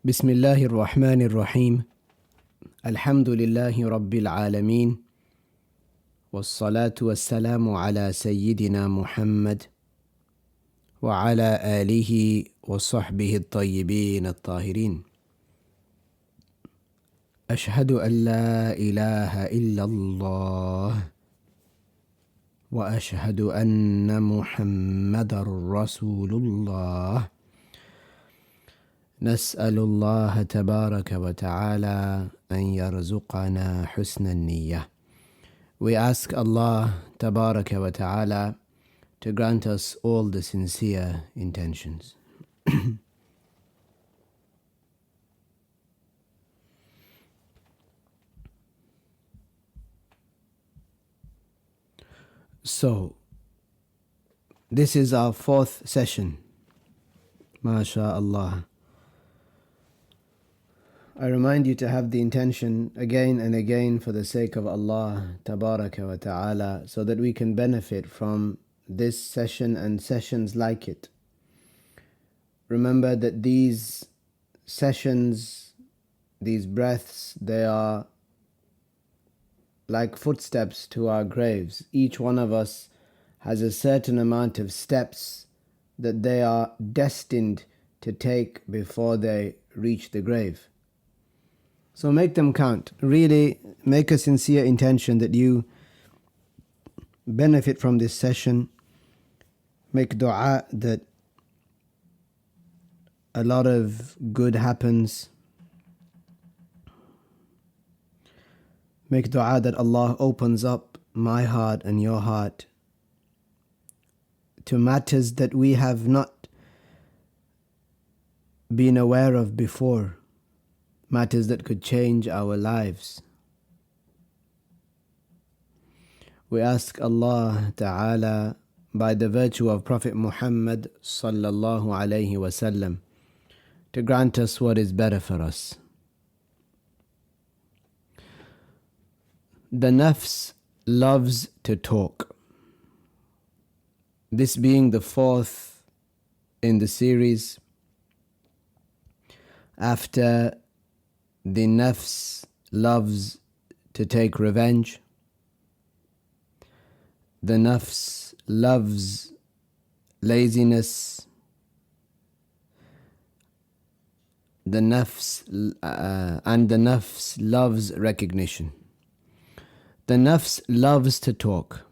بسم الله الرحمن الرحيم الحمد لله رب العالمين والصلاة والسلام على سيدنا محمد وعلى آله وصحبه الطيبين الطاهرين. أشهد أن لا إله إلا الله وأشهد أن محمدا رسول الله. نسأل الله تبارك وتعالى أن يرزقنا حسن النية. We ask Allah تبارك وتعالى to grant us all the sincere intentions. So, this is our fourth session. MashaAllah. I remind you to have the intention again and again for the sake of Allah Tabaraka wa Ta'ala, so that we can benefit from this session and sessions like it. Remember that these sessions, these breaths, they are like footsteps to our graves. Each one of us has a certain amount of steps that they are destined to take before they reach the grave. So make them count. Really make a sincere intention that you benefit from this session. Make dua that a lot of good happens. Make dua that Allah opens up my heart and your heart to matters that we have not been aware of before. Matters that could change our lives. We ask Allah Ta'ala, by the virtue of Prophet Muhammad sallallahu alayhi wasallam, to grant us what is better for us. The Nafs loves to talk. This being the fourth in the series, after the Nafs loves to take revenge, the Nafs loves laziness, the Nafs loves recognition. The Nafs loves to talk.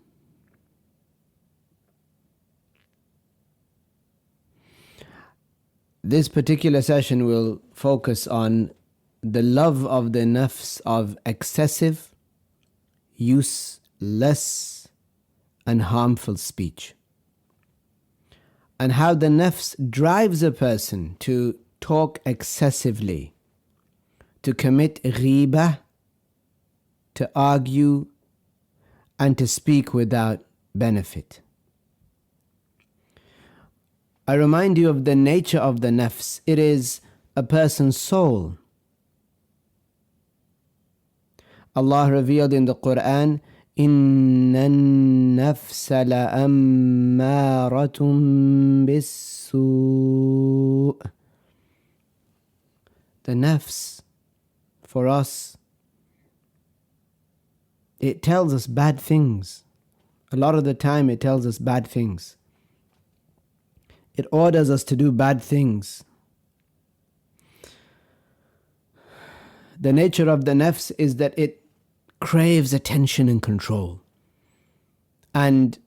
This particular session will focus on the love of the Nafs of excessive, useless and harmful speech, and how the Nafs drives a person to talk excessively, to commit ghibah, to argue and to speak without benefit. I remind you of the nature of the Nafs. It is a person's soul. Allah revealed in the Quran, إِنَّ النَّفْسَ لَأَمَّارَةٌ بِالسُّوءِ. The Nafs, for us, it tells us bad things. A lot of the time it tells us bad things. It orders us to do bad things. The nature of the Nafs is that it craves attention and control. And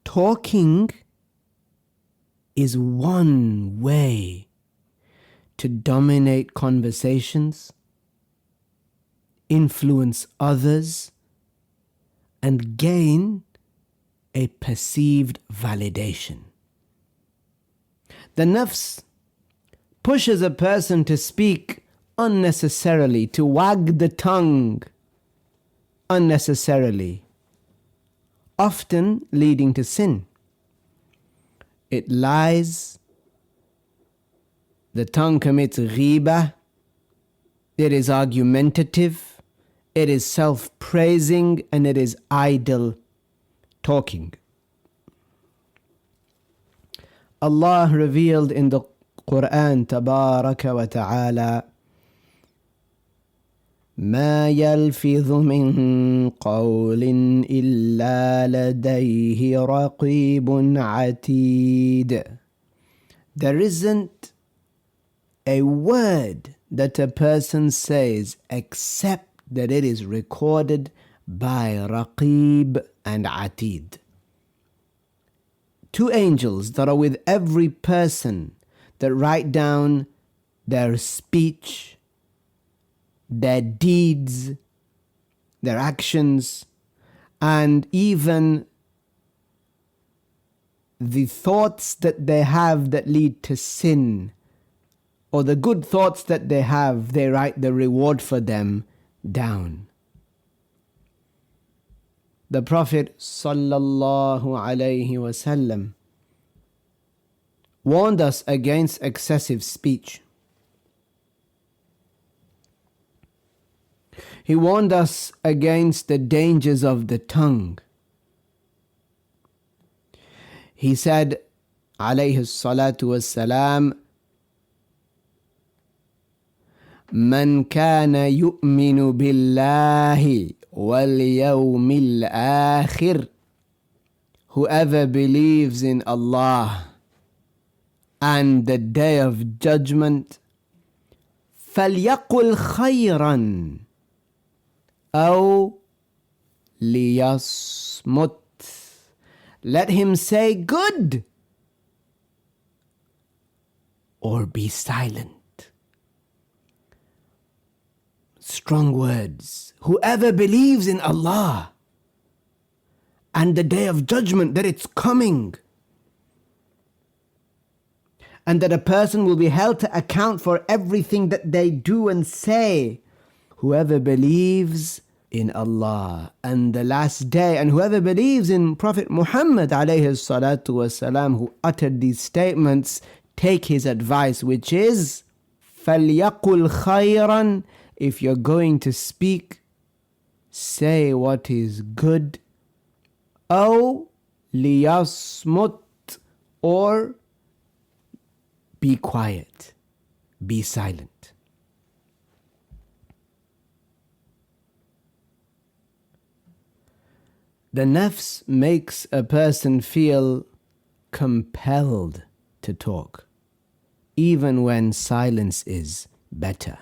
talking is one way to dominate conversations, influence others, and gain a perceived validation. The Nafs pushes a person to speak unnecessarily, to wag the tongue unnecessarily, often leading to sin. It lies, the tongue commits ghibah, it is argumentative, it is self-praising, and it is idle talking. Allah revealed in the Quran تبارك وتعالى ما يلفظ من قول إلا لديه رقيب عتيد. There isn't a word that a person says except that it is recorded by Raqib and Atid. Two angels that are with every person that write down their speech, their deeds, their actions, and even the thoughts that they have that lead to sin, or the good thoughts that they have, they write the reward for them down. The Prophet sallallahu alaihi wasallam warned us against excessive speech. He warned us against the dangers of the tongue. He said, alayhi salatu wassalam, من كان يؤمن بالله واليوم الآخر, whoever believes in Allah and the day of judgment, فليقل خيرا أو ليصمت, let him say good or be silent. Strong words. Whoever believes in Allah and the day of judgment, that it's coming, and that a person will be held to account for everything that they do and say. Whoever believes in Allah and the last day, and whoever believes in Prophet Muhammad alayhi salatu wasalam, who uttered these statements, take his advice, which is فَلْيَقُلْ خَيْرًا, if you're going to speak, say what is good, أو ليصمت, or be quiet, be silent. The nafs makes a person feel compelled to talk, even when silence is better.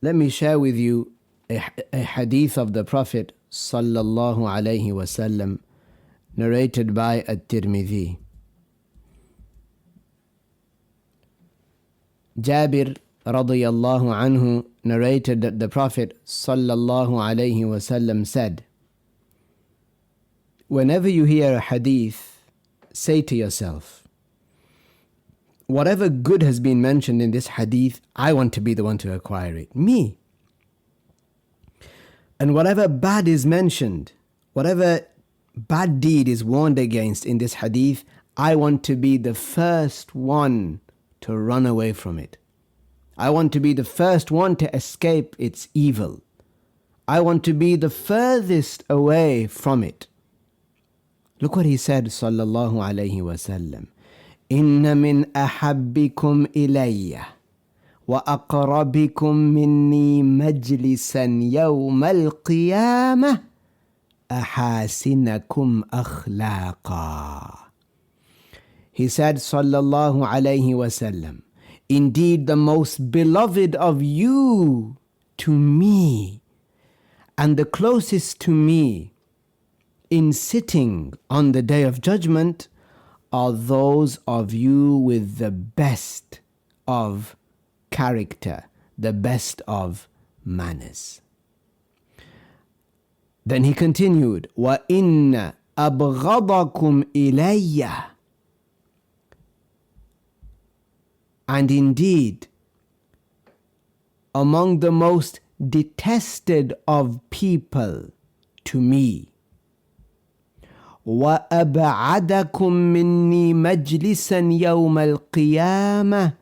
Let me share with you a hadith of the Prophet sallallahu alaihi wasallam, narrated by at-Tirmidhi. Jabir radiyallahu anhu narrated that the Prophet sallallahu alaihi wasallam said, whenever you hear a hadith, say to yourself, whatever good has been mentioned in this hadith, I want to be the one to acquire it. Me. And whatever bad is mentioned, whatever bad deed is warned against in this hadith, I want to be the first one to run away from it. I want to be the first one to escape its evil. I want to be the furthest away from it. Look what he said, sallallahu alayhi wasallam. إن من أحبكم إلي وأقربكم مني مجلسا يوم القيامة أحاسنكم أخلاقا. He said, sallallahu alayhi wasallam, indeed the most beloved of you to me and the closest to me in sitting on the day of judgment are those of you with the best of character, the best of manners. Then he continued, وَإِنَّ أَبْغَضَكُمْ إِلَيَّ, and indeed, among the most detested of people to me, وَأَبْعَدَكُمْ مِنِّي مَجْلِسًا يَوْمَ الْقِيَامَةِ,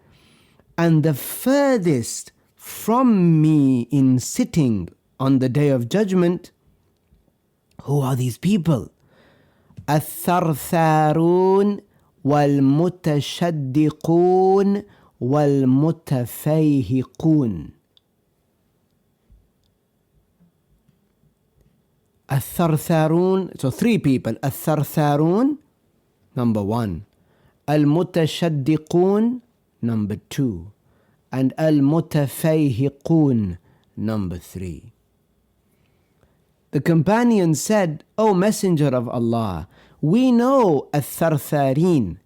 and the furthest from me in sitting on the day of judgment. Who are these people? الثَّرْثَارُونَ وَالْمُتَشَدِّقُونَ وَالْمُتَفَيْهِقُونَ. الثرثارون, so 3 people. الثرثارون, number 1. المتشدقون, number 2. And المتفيهقون, number 3. The companion said, O Messenger of Allah, we know الثرثارين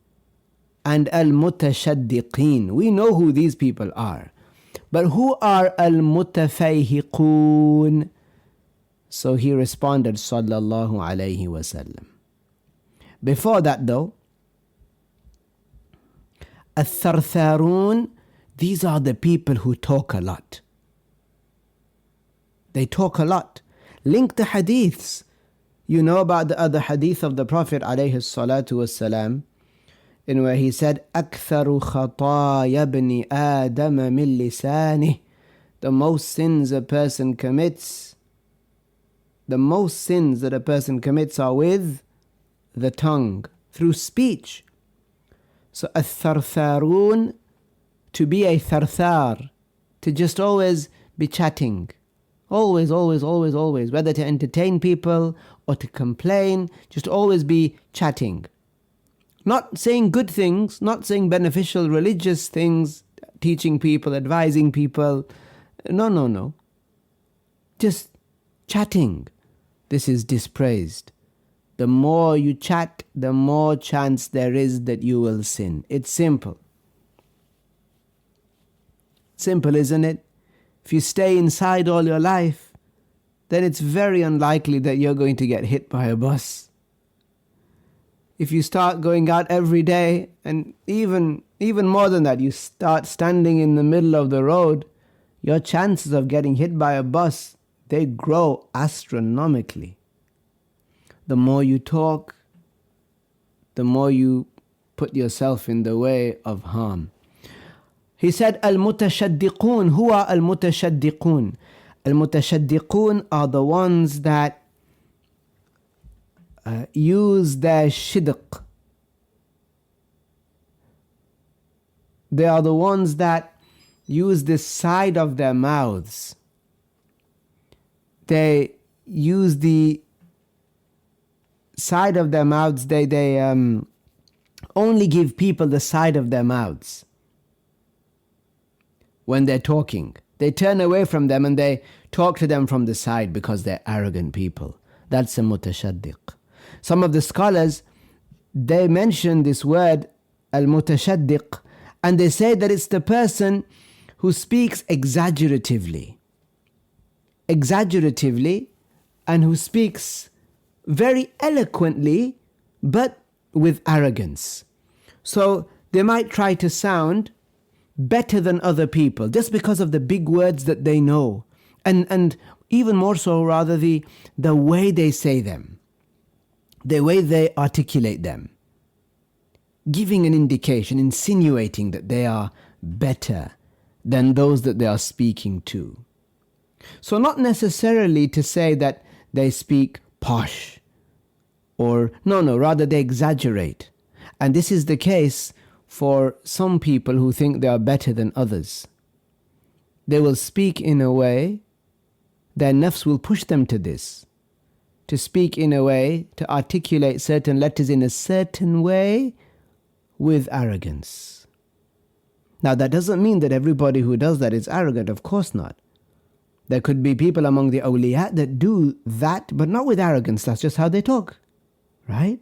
and المتشدقين. We know who these people are. But who are المتفيهقون? So he responded, sallallahu alayhi wasallam. Before that though, الثرثارون, these are the people who talk a lot. They talk a lot. Link the hadiths. You know about the other hadith of the Prophet alayhi salatu wasalam, in where he said, أكثر خطايا ابن آدم من لسانه. The most sins a person commits, the most sins that a person commits are with the tongue, through speech. So الثرثارون, to be a tharthar, to just always be chatting. Always, whether to entertain people or to complain, just always be chatting. Not saying good things, not saying beneficial religious things, teaching people, advising people. No. Just chatting. This is dispraised. The more you chat, the more chance there is that you will sin. It's simple. Simple, isn't it? If you stay inside all your life, then it's very unlikely that you're going to get hit by a bus. If you start going out every day, and even more than that, you start standing in the middle of the road, your chances of getting hit by a bus, they grow astronomically. The more you talk, the more you put yourself in the way of harm. He said, Al-Mutashaddiqun. Who are Al-Mutashaddiqun? Al-Mutashaddiqun are the ones that use their shidq. They are the ones that use the side of their mouths. They use the side of their mouths. They only give people the side of their mouths. When they're talking, they turn away from them and they talk to them from the side because they're arrogant people. That's a mutashaddiq. Some of the scholars, they mention this word al-mutashaddiq, and they say that it's the person who speaks exaggeratively, and who speaks very eloquently but with arrogance. So they might try to sound better than other people just because of the big words that they know, and even more so rather the way they say them, the way they articulate them, giving an indication, insinuating that they are better than those that they are speaking to. So not necessarily to say that they speak posh, or no, rather they exaggerate. And this is the case for some people who think they are better than others. They will speak in a way, their nafs will push them to this, to speak in a way, to articulate certain letters in a certain way with arrogance. Now that doesn't mean that everybody who does that is arrogant, of course not. There could be people among the awliya that do that, but not with arrogance. That's just how they talk, right?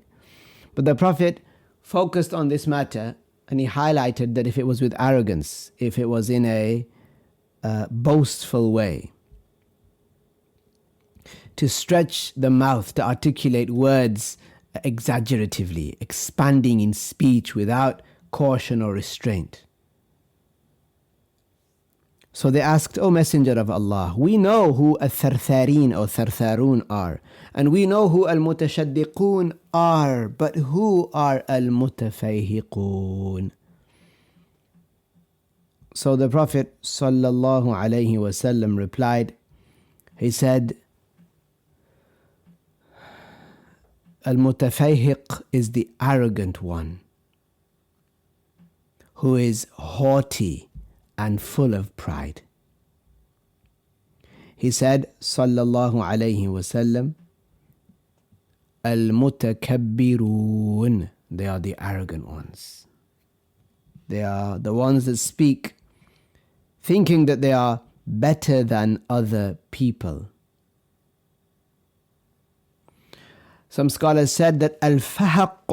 But the Prophet focused on this matter, and he highlighted that if it was with arrogance, if it was in a boastful way, to stretch the mouth, to articulate words exaggeratively, expanding in speech without caution or restraint. So they asked, O Messenger of Allah, we know who al-thartharin or thartharun are, and we know who al-mutashaddiqun are, but who are al-mutafayhiqun? So the Prophet sallallahu alaihi wasallam replied, he said, al-mutafayhiq is the arrogant one. who is haughty and full of pride. He said, sallallahu alayhi wasallam, al-mutakabbirun, they are the arrogant ones. They are the ones that speak thinking that they are better than other people. Some scholars said that al-fahaq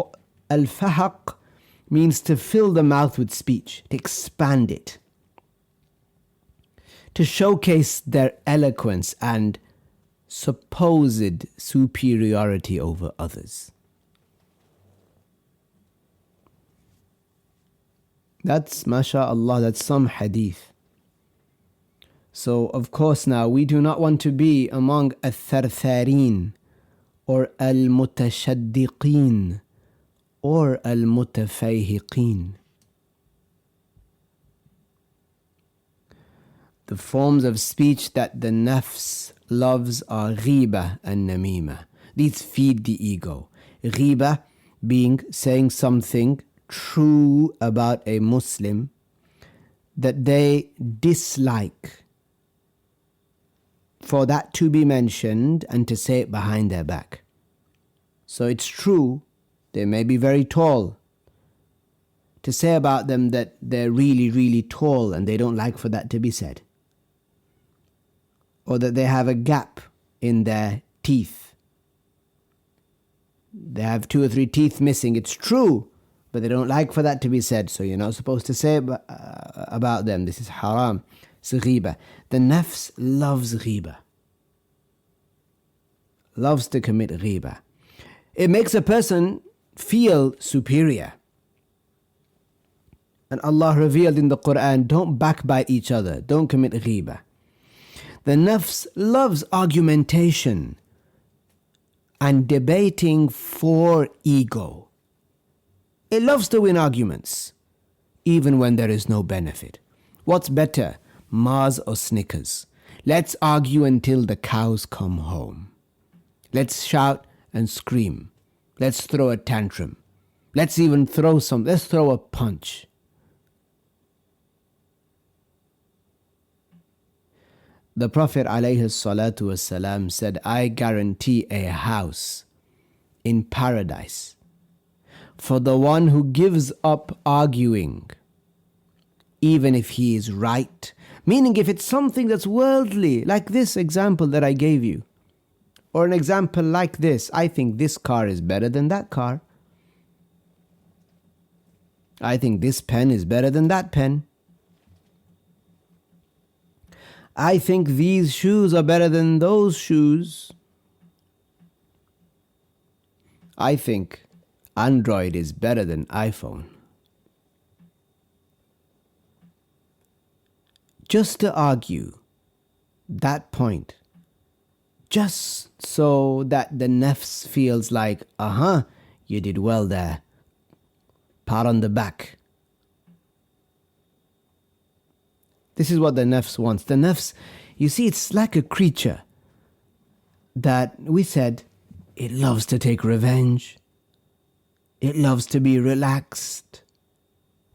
means to fill the mouth with speech, to expand it, to showcase their eloquence and supposed superiority over others. That's, mashallah, that's some hadith. So, of course, now we do not want to be among al-thartharin or al-mutashaddiqeen or al-mutafayhiqeen. The forms of speech that the nafs loves are ghibah and namima. These feed the ego. Ghibah being saying something true about a Muslim that they dislike, for that to be mentioned and to say it behind their back. So it's true, they may be very tall. To say about them that they're really, really tall and they don't like for that to be said. Or that they have a gap in their teeth. They have 2 or 3 teeth missing. It's true, but they don't like for that to be said. So you're not supposed to say about them. This is haram. It's ghibah. The nafs loves ghibah. Loves to commit ghibah. It makes a person feel superior. And Allah revealed in the Quran, don't backbite each other. Don't commit ghibah. The nafs loves argumentation and debating for ego. It loves to win arguments, even when there is no benefit. What's better, Mars or Snickers? Let's argue until the cows come home. Let's shout and scream. Let's throw a tantrum. Let's throw a punch. The Prophet ﷺ said, I guarantee a house in paradise for the one who gives up arguing, even if he is right. Meaning if it's something that's worldly, like this example that I gave you, or an example like this, I think this car is better than that car. I think this pen is better than that pen. I think these shoes are better than those shoes. I think Android is better than iPhone. Just to argue that point, just so that the nafs feels like, you did well there. Pat on the back. This is what the nafs wants. The nafs, you see, it's like a creature that we said, it loves to take revenge. It loves to be relaxed.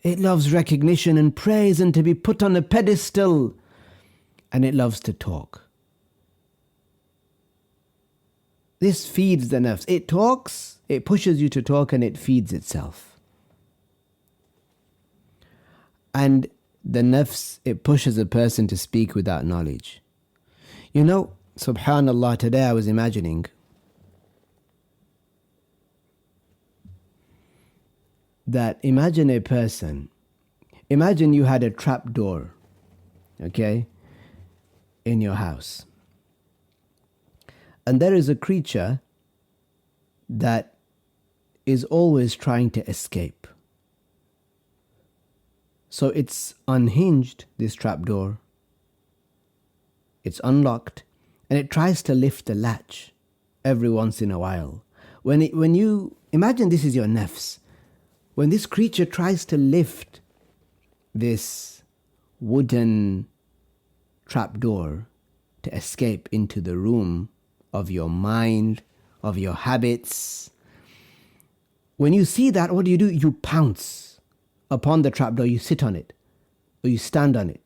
It loves recognition and praise and to be put on a pedestal. And it loves to talk. This feeds the nafs. It talks, it pushes you to talk, and it feeds itself. And the nafs, it pushes a person to speak without knowledge. You know, subhanallah, today I was imagining that, imagine a person, imagine you had a trap door, okay, in your house. And there is a creature that is always trying to escape. So it's unhinged, this trapdoor. It's unlocked, and it tries to lift the latch every once in a while. When you imagine this is your nafs, when this creature tries to lift this wooden trapdoor to escape into the room of your mind, of your habits, when you see that, what do? You pounce upon the trapdoor, you sit on it or you stand on it.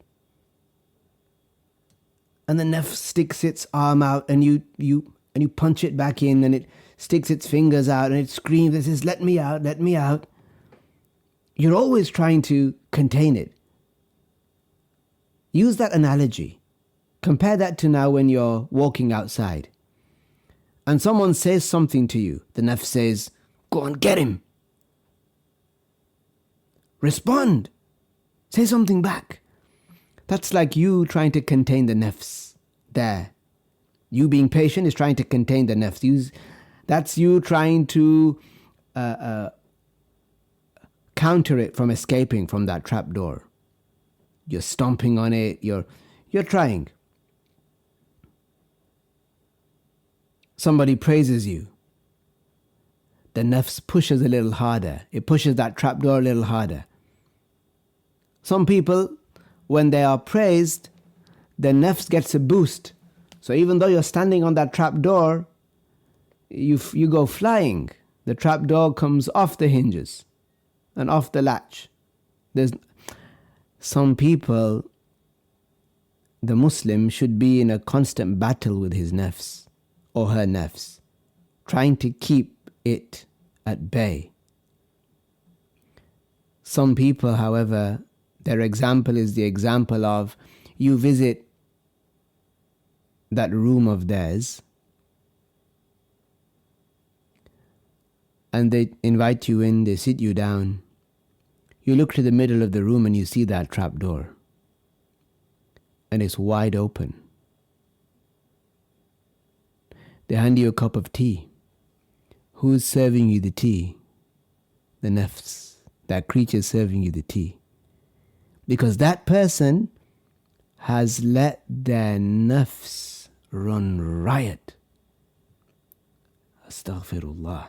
And the nafs sticks its arm out and you punch it back in, and it sticks its fingers out and it screams and says, let me out, let me out. You're always trying to contain it. Use that analogy. Compare that to now when you're walking outside and someone says something to you. The nafs says, go on, get him. Respond. Say something back. That's like you trying to contain the nafs there. You being patient is trying to contain the nafs. That's you trying to counter it from escaping from that trap door. You're stomping on it. You're trying. Somebody praises you. The nafs pushes a little harder. It pushes that trap door a little harder. Some people, when they are praised, the nafs gets a boost. So even though you're standing on that trap door, you go flying. The trap door comes off the hinges and off the latch. There's some people, the Muslim should be in a constant battle with his nafs or her nafs, trying to keep it at bay. Some people, however, their example is the example of you visit that room of theirs and they invite you in, they sit you down. You look to the middle of the room and you see that trap door and it's wide open. They hand you a cup of tea. Who's serving you the tea? The nafs. That creature serving you the tea. Because that person has let their nafs run riot. Astaghfirullah.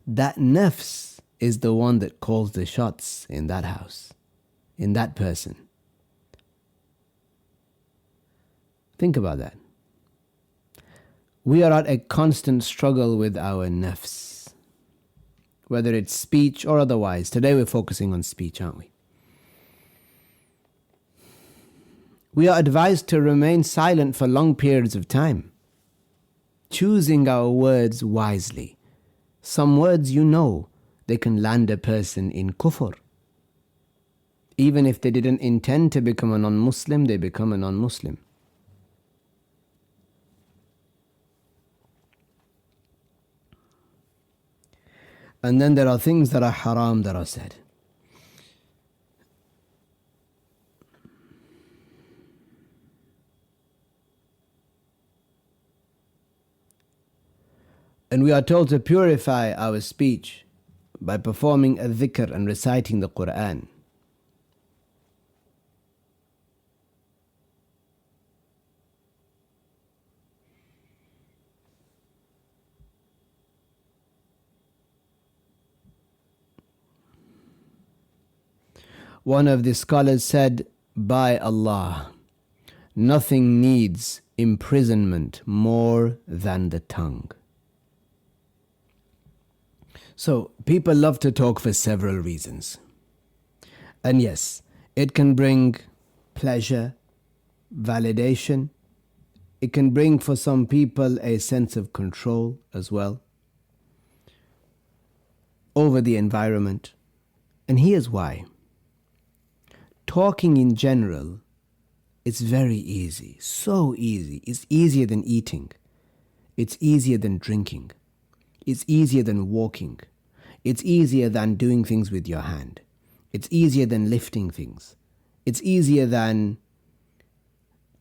That nafs is the one that calls the shots in that house, in that person. Think about that. We are at a constant struggle with our nafs, whether it's speech or otherwise. Today we're focusing on speech, aren't we? We are advised to remain silent for long periods of time, choosing our words wisely. Some words, they can land a person in kufr. Even if they didn't intend to become a non-Muslim, they become a non-Muslim. And then there are things that are haram that are said. And we are told to purify our speech by performing a dhikr and reciting the Quran. One of the scholars said, by Allah, nothing needs imprisonment more than the tongue. So, people love to talk for several reasons. And yes, it can bring pleasure, validation. It can bring for some people a sense of control as well over the environment. And here's why. Talking in general is very easy, so easy. It's easier than eating. It's easier than drinking. It's easier than walking. It's easier than doing things with your hand. It's easier than lifting things. It's easier than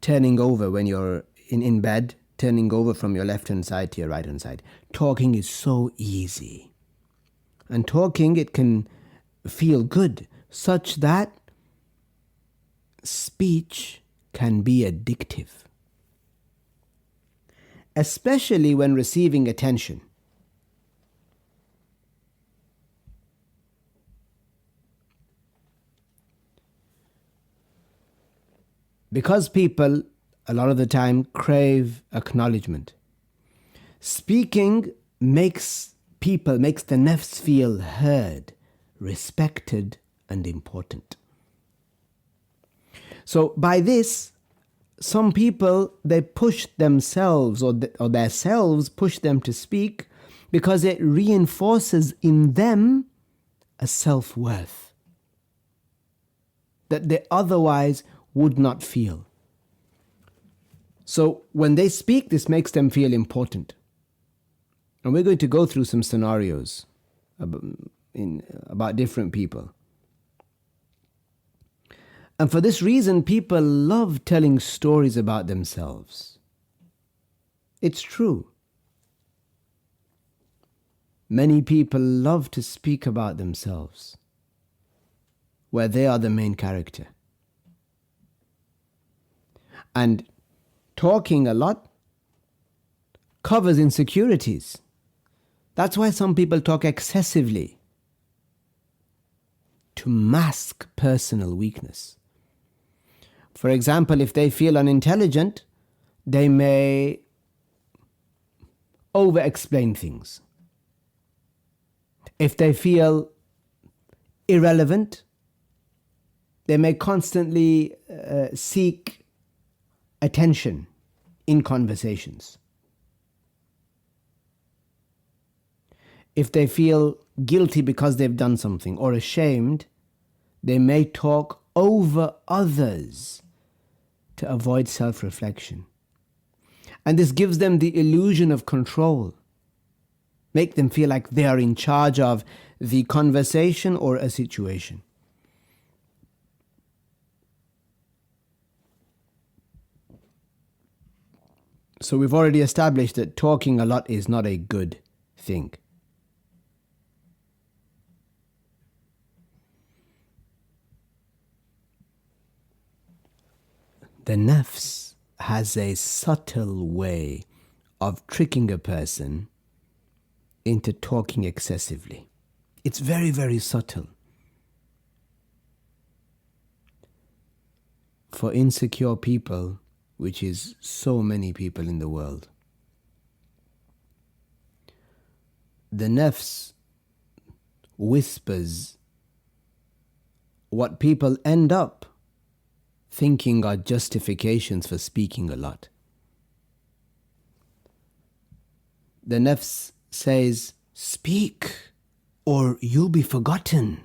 turning over when you're in bed, turning over from your left-hand side to your right-hand side. Talking is so easy. And talking, it can feel good, such that speech can be addictive, especially when receiving attention. Because people, a lot of the time, crave acknowledgement. Speaking makes the nafs feel heard, respected and important. So by this, some people, they push themselves or their selves push them to speak because it reinforces in them a self-worth that they otherwise would not feel. So when they speak, this makes them feel important. And we're going to go through some scenarios about different people. And for this reason, people love telling stories about themselves. It's true. Many people love to speak about themselves, where they are the main character. And talking a lot covers insecurities. That's why some people talk excessively, to mask personal weakness. For example, if they feel unintelligent, they may over-explain things. If they feel irrelevant, they may constantly seek attention in conversations. If they feel guilty because they've done something or ashamed, they may talk over others to avoid self-reflection. And this gives them the illusion of control, make them feel like they are in charge of the conversation or a situation. So we've already established that talking a lot is not a good thing. The Nafs has a subtle way of tricking a person into talking excessively. It's very, very subtle. For insecure people, which is so many people in the world, the Nafs whispers what people end up thinking are justifications for speaking a lot. The Nafs says, "Speak or you'll be forgotten."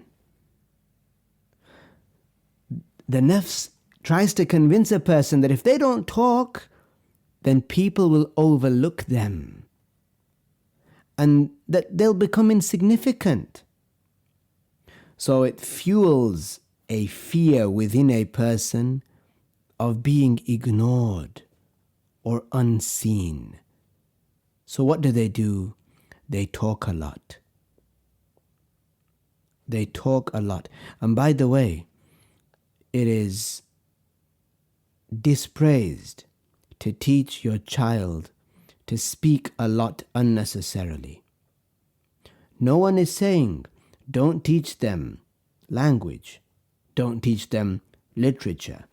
The Nafs tries to convince a person that if they don't talk, then people will overlook them and that they'll become insignificant. So it fuels a fear within a person of being ignored or unseen. So what do? They talk a lot. They talk a lot. And by the way, it is dispraised to teach your child to speak a lot unnecessarily. No one is saying don't teach them language. Don't teach them literature.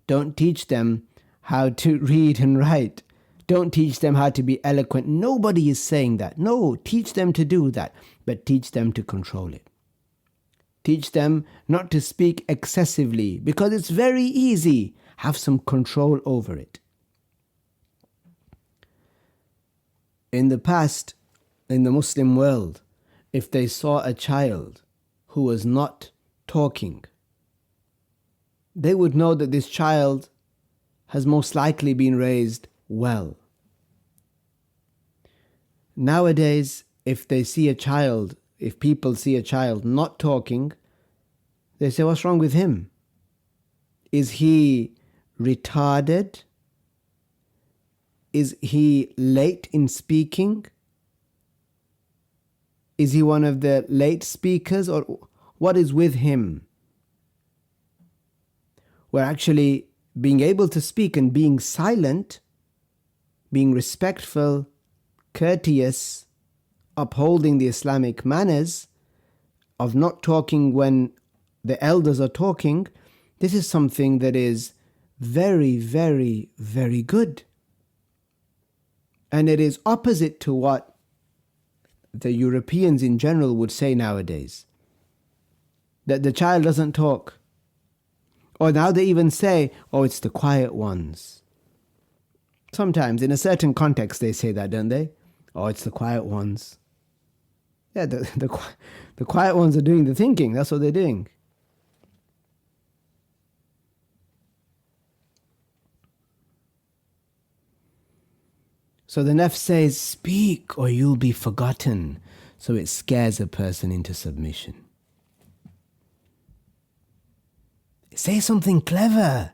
Don't teach them how to read and write. Don't teach them how to be eloquent. Nobody is saying that. No, teach them to do that, but teach them to control it. Teach them not to speak excessively, because it's very easy. Have some control over it. In the past, in the Muslim world, if they saw a child who was not talking, they would know that this child has most likely been raised well. Nowadays, if people see a child not talking, they say, "What's wrong with him? Is he retarded? Is he late in speaking? Is he one of the late speakers? Or what is with him?" Where actually being able to speak and being silent, being respectful, courteous, upholding the Islamic manners of not talking when the elders are talking, this is something that is very, very, very good. And it is opposite to what the Europeans in general would say nowadays. that the child doesn't talk. Or now they even say, oh, it's the quiet ones. Sometimes in a certain context they say that, don't they? Oh, it's the quiet ones. Yeah, the quiet ones are doing the thinking. That's what they're doing. So the Nafs says, speak or you'll be forgotten. So it scares a person into submission. Say something clever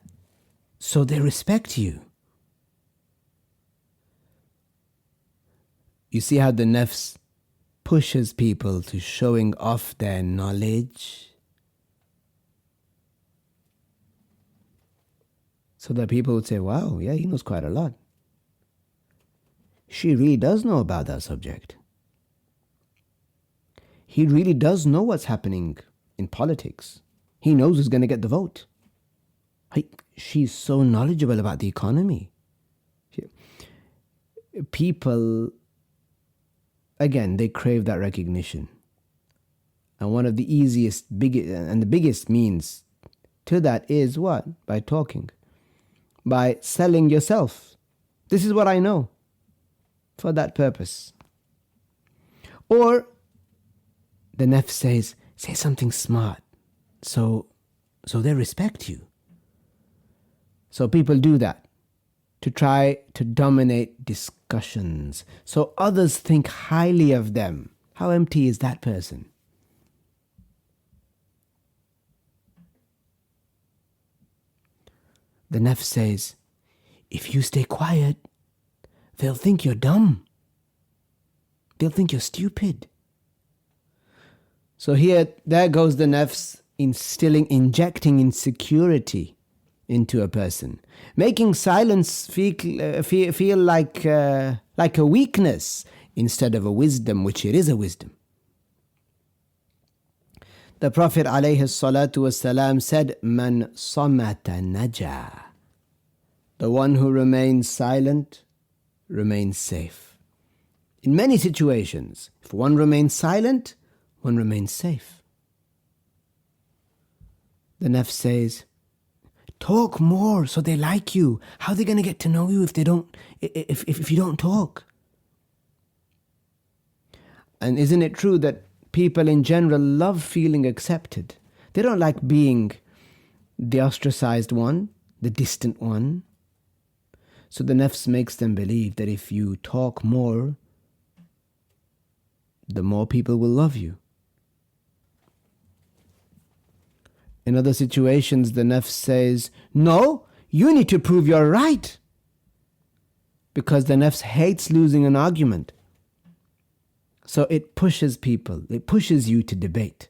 so they respect you. You see how the Nafs pushes people to showing off their knowledge so that people would say, wow, yeah, he knows quite a lot. She really does know about that subject. He really does know what's happening in politics. He knows who's going to get the vote. She's so knowledgeable about the economy. People, again, they crave that recognition. And one of the easiest, biggest means to that is what? By talking. By selling yourself. This is what I know. For that purpose. Or the Nafs says, say something smart so they respect you. So people do that to try to dominate discussions so others think highly of them. How empty is that person? The Nafs says, if you stay quiet, they'll think you're dumb. They'll think you're stupid. So there goes the Nafs injecting insecurity into a person, making silence feel like a weakness instead of a wisdom, which it is a wisdom. The Prophet ﷺ said, "Man samata naja." The one who remains silent remains safe. In many situations, if one remains silent, one remains safe. The Nafs says, talk more so they like you. How are they going to get to know you if you don't talk? And isn't it true that people in general love feeling accepted? They don't like being the ostracized one, the distant one. So the Nafs makes them believe that if you talk more, the more people will love you. In other situations, the Nafs says, no, you need to prove you're right. Because the Nafs hates losing an argument. So it pushes people, it pushes you to debate.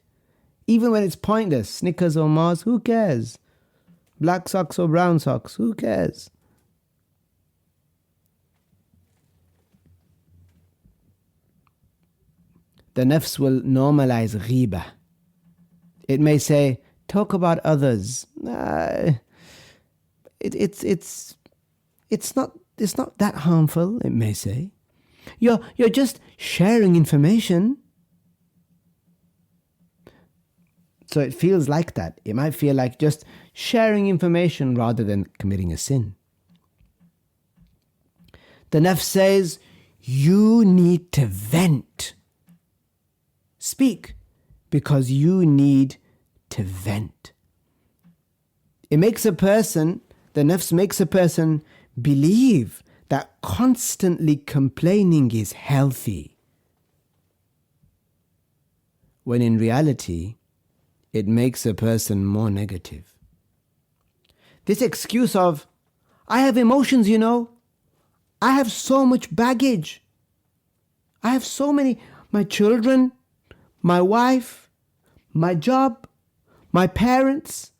Even when it's pointless, Snickers or Mars, who cares? Black socks or brown socks, who cares? The Nafs will normalize ghibah. It may say, talk about others. It's not that harmful, it may say. You're just sharing information. So it feels like that. It might feel like just sharing information rather than committing a sin. The Nafs says, you need to vent. Speak, because you need to vent. The Nafs makes a person believe that constantly complaining is healthy, when in reality, it makes a person more negative. This excuse of, I have emotions, I have so much baggage. I have so many, my children, my wife, my job, my parents,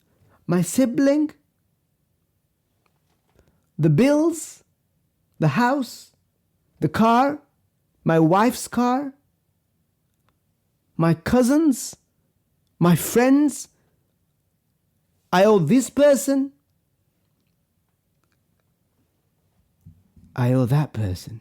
my sibling, the bills, the house, the car, my wife's car, my cousins, my friends. I owe this person. I owe that person.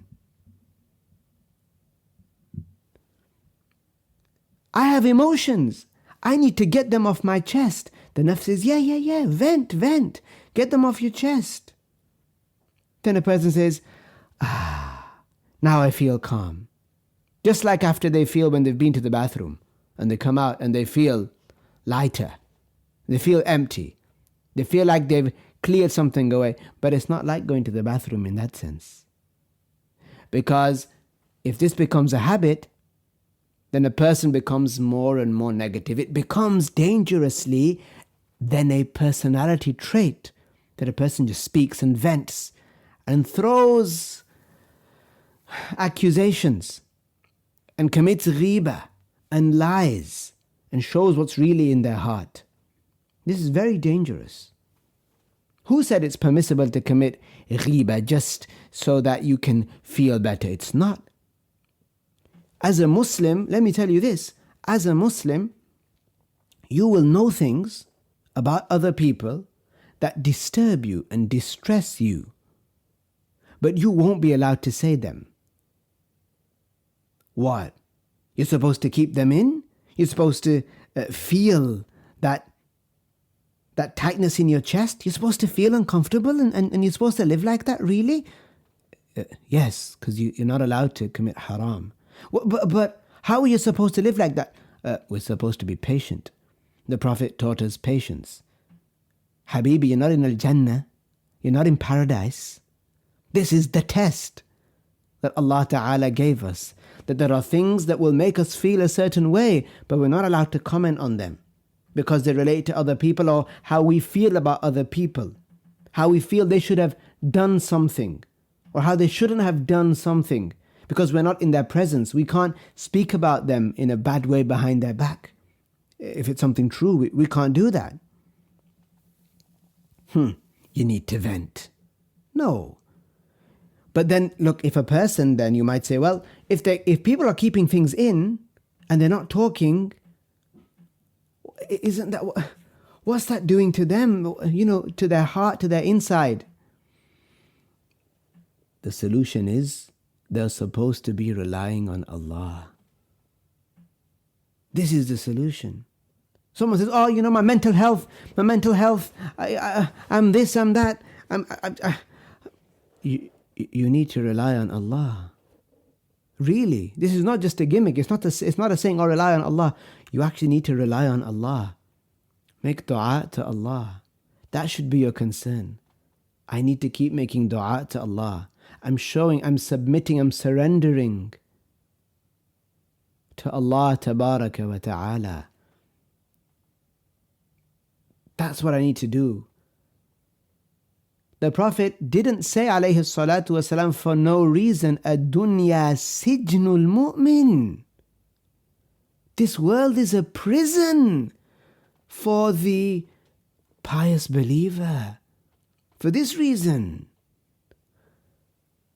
I have emotions. I need to get them off my chest. The nafs says, yeah, vent, get them off your chest. Then a person says, now I feel calm. Just like after they feel when they've been to the bathroom and they come out and they feel lighter. They feel empty. They feel like they've cleared something away. But it's not like going to the bathroom in that sense. Because if this becomes a habit, then a person becomes more and more negative. It becomes dangerously then a personality trait that a person just speaks and vents and throws accusations and commits ghibah and lies and shows what's really in their heart. This is very dangerous. Who said it's permissible to commit ghibah just so that you can feel better? It's not. As a Muslim, let me tell you this, as a Muslim, you will know things about other people that disturb you and distress you, but you won't be allowed to say them. What? You're supposed to keep them in? You're supposed to feel that tightness in your chest? You're supposed to feel uncomfortable and you're supposed to live like that, really? Yes, because you're not allowed to commit haram. But how are you supposed to live like that? We're supposed to be patient. The Prophet taught us patience. Habibi, you're not in Al-Jannah. You're not in paradise. This is the test that Allah Ta'ala gave us. That there are things that will make us feel a certain way, but we're not allowed to comment on them because they relate to other people or how we feel about other people. How we feel they should have done something or how they shouldn't have done something. Because we're not in their presence, we can't speak about them in a bad way behind their back. If it's something true, we can't do that. You need to vent. No. But then, look, if a person, then you might say, well, if people are keeping things in and they're not talking, isn't that, what's that doing to them, to their heart, to their inside? The solution is, they're supposed to be relying on Allah. This is the solution. Someone says, my mental health, I'm this, I'm that. You need to rely on Allah. Really, this is not just a gimmick. It's not a saying, rely on Allah. You actually need to rely on Allah. Make dua to Allah. That should be your concern. I need to keep making dua to Allah. I'm submitting, I'm surrendering to Allah Tabaraka wa Ta'ala. That's what I need to do. The Prophet didn't say alayhi salatu wasalam for no reason, ad-dunya sijnul mu'min. This world is a prison for the pious believer. For this reason.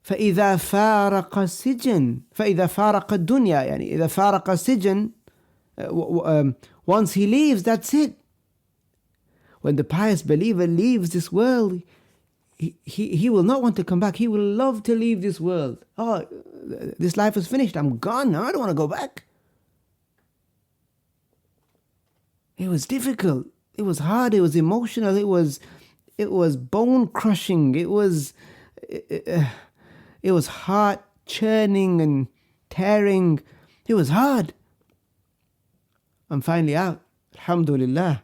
فإذا فارق السجن فإذا فارق الدنيا يعني إذا فارق السجن once he leaves, that's it. When the pious believer leaves this world, he will not want to come back. He will love to leave this world. This life is finished. I'm gone now. I don't want to go back. It was difficult. It was hard. It was emotional. It was bone crushing. It was heart churning and tearing. It was hard. I'm finally out. Alhamdulillah.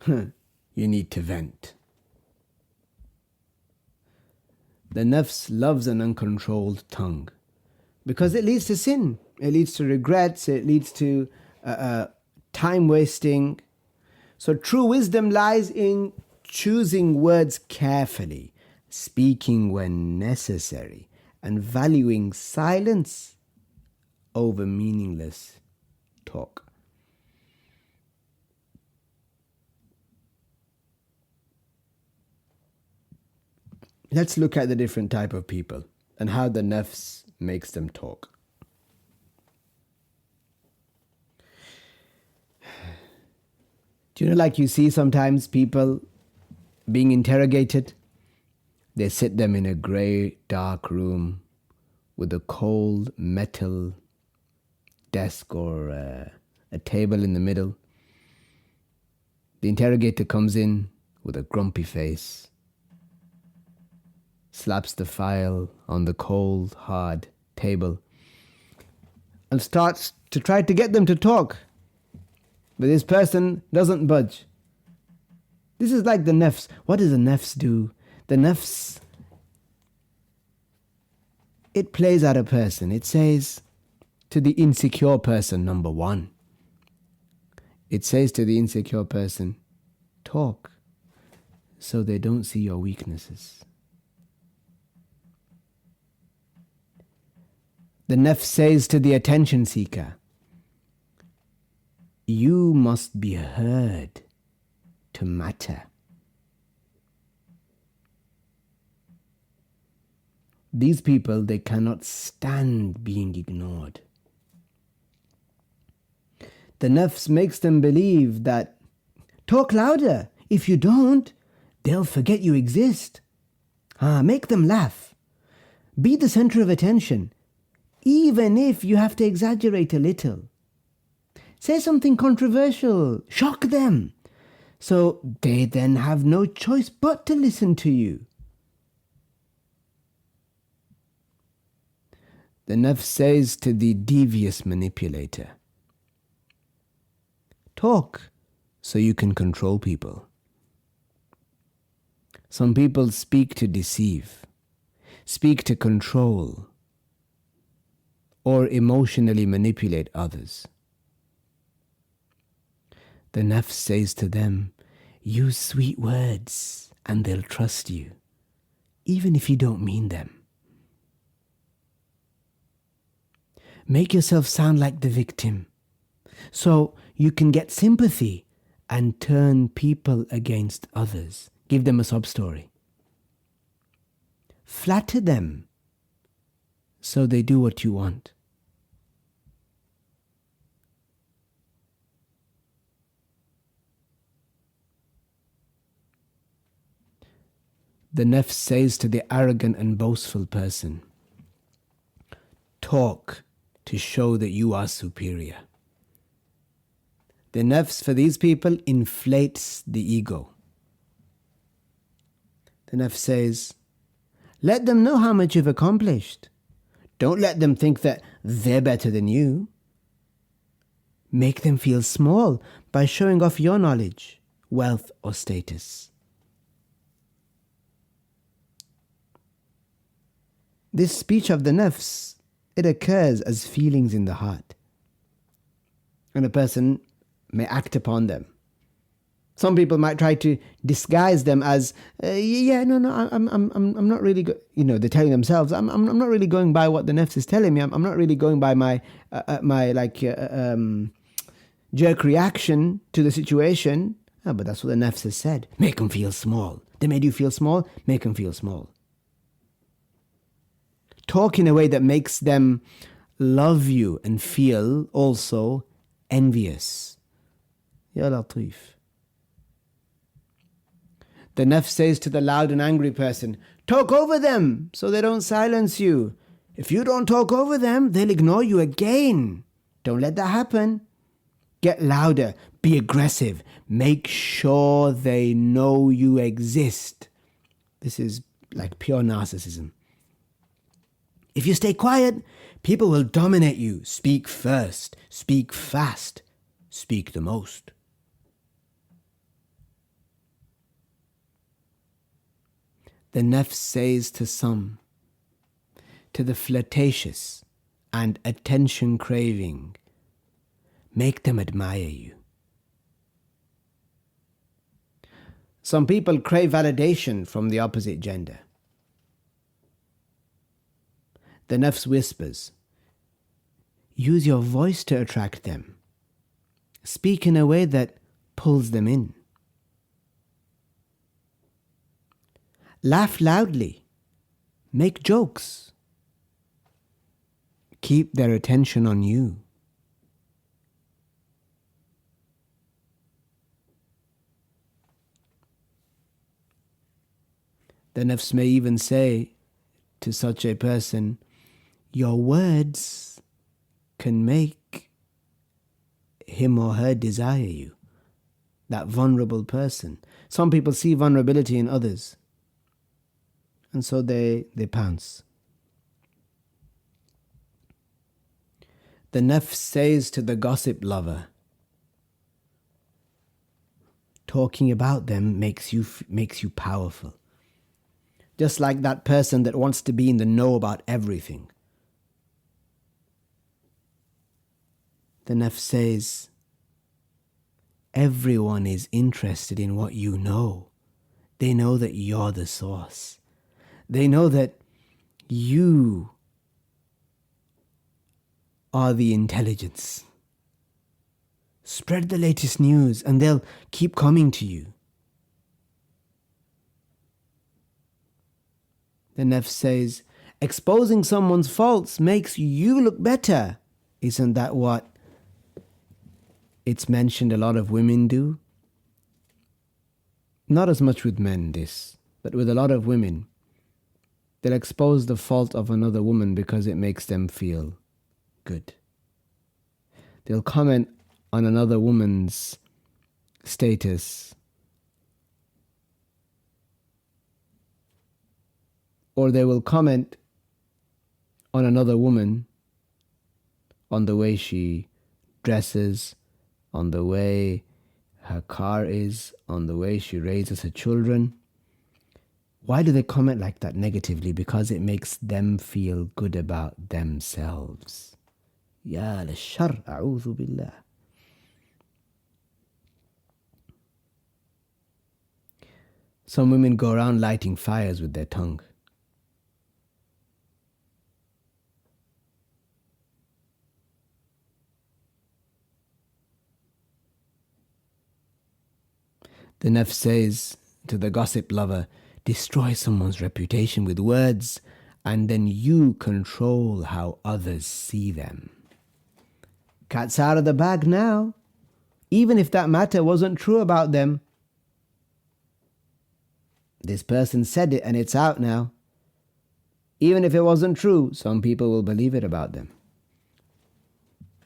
You need to vent. The nafs loves an uncontrolled tongue because it leads to sin. It leads to regrets. It leads to time wasting. So true wisdom lies in choosing words carefully, speaking when necessary, and valuing silence over meaningless talk. Let's look at the different type of people and how the nafs makes them talk. Do you know, like you see sometimes people being interrogated? They sit them in a grey, dark room with a cold metal desk or a table in the middle. The interrogator comes in with a grumpy face, slaps the file on the cold, hard table, and starts to try to get them to talk. But this person doesn't budge. This is like the Nafs. What does the Nafs do? The Nafs, it plays at a person. It says to the insecure person, number one, it says to the insecure person, talk so they don't see your weaknesses. The Nafs says to the attention seeker, you must be heard to matter. These people, they cannot stand being ignored. The Nafs makes them believe that, talk louder. If you don't, they'll forget you exist. Make them laugh. Be the center of attention, even if you have to exaggerate a little. Say something controversial, shock them, so they then have no choice but to listen to you. The Nafs says to the devious manipulator, talk so you can control people. Some people speak to deceive, speak to control, or emotionally manipulate others. The Nafs says to them, use sweet words and they'll trust you, even if you don't mean them. Make yourself sound like the victim, so you can get sympathy and turn people against others. Give them a sob story. Flatter them, so they do what you want. The Nafs says to the arrogant and boastful person, talk to show that you are superior. The Nafs for these people inflates the ego. The Nafs says, let them know how much you've accomplished. Don't let them think that they're better than you. Make them feel small by showing off your knowledge, wealth, or status. This speech of the Nafs, it occurs as feelings in the heart, and a person may act upon them. Some people might try to disguise them as, I'm not really, they're telling themselves, I'm not really going by what the Nafs is telling me. I'm not really going by my jerk reaction to the situation. But that's what the Nafs has said. Make them feel small. They made you feel small. Make them feel small. Talk in a way that makes them love you and feel also envious. Ya Latif. The Nafs says to the loud and angry person, talk over them so they don't silence you. If you don't talk over them, they'll ignore you again. Don't let that happen. Get louder, be aggressive, make sure they know you exist. This is like pure narcissism. If you stay quiet, people will dominate you. Speak first, speak fast, speak the most. The Nafs says to some, to the flirtatious and attention craving, make them admire you. Some people crave validation from the opposite gender. The Nafs whispers, use your voice to attract them. Speak in a way that pulls them in. Laugh loudly. Make jokes. Keep their attention on you. The Nafs may even say to such a person, your words can make him or her desire you, that vulnerable person. Some people see vulnerability in others, and so they pounce. The Nafs says to the gossip lover, talking about them makes you powerful. Just like that person that wants to be in the know about everything. The Nafs says, everyone is interested in what you know. They know that you're the source. They know that you are the intelligence. Spread the latest news and they'll keep coming to you. The Nafs says, exposing someone's faults makes you look better. Isn't that what it's mentioned a lot of women do? Not as much with men, this, but with a lot of women. They'll expose the fault of another woman because it makes them feel good. They'll comment on another woman's status, or they will comment on another woman, on the way she dresses, on the way her car is, on the way she raises her children. Why do they comment like that negatively? Because it makes them feel good about themselves. Ya l'shar, a'udhu billah. Some women go around lighting fires with their tongue. The Nafs says to the gossip lover, destroy someone's reputation with words, and then you control how others see them. Cat's out of the bag now. Even if that matter wasn't true about them, this person said it and it's out now. Even if it wasn't true, some people will believe it about them.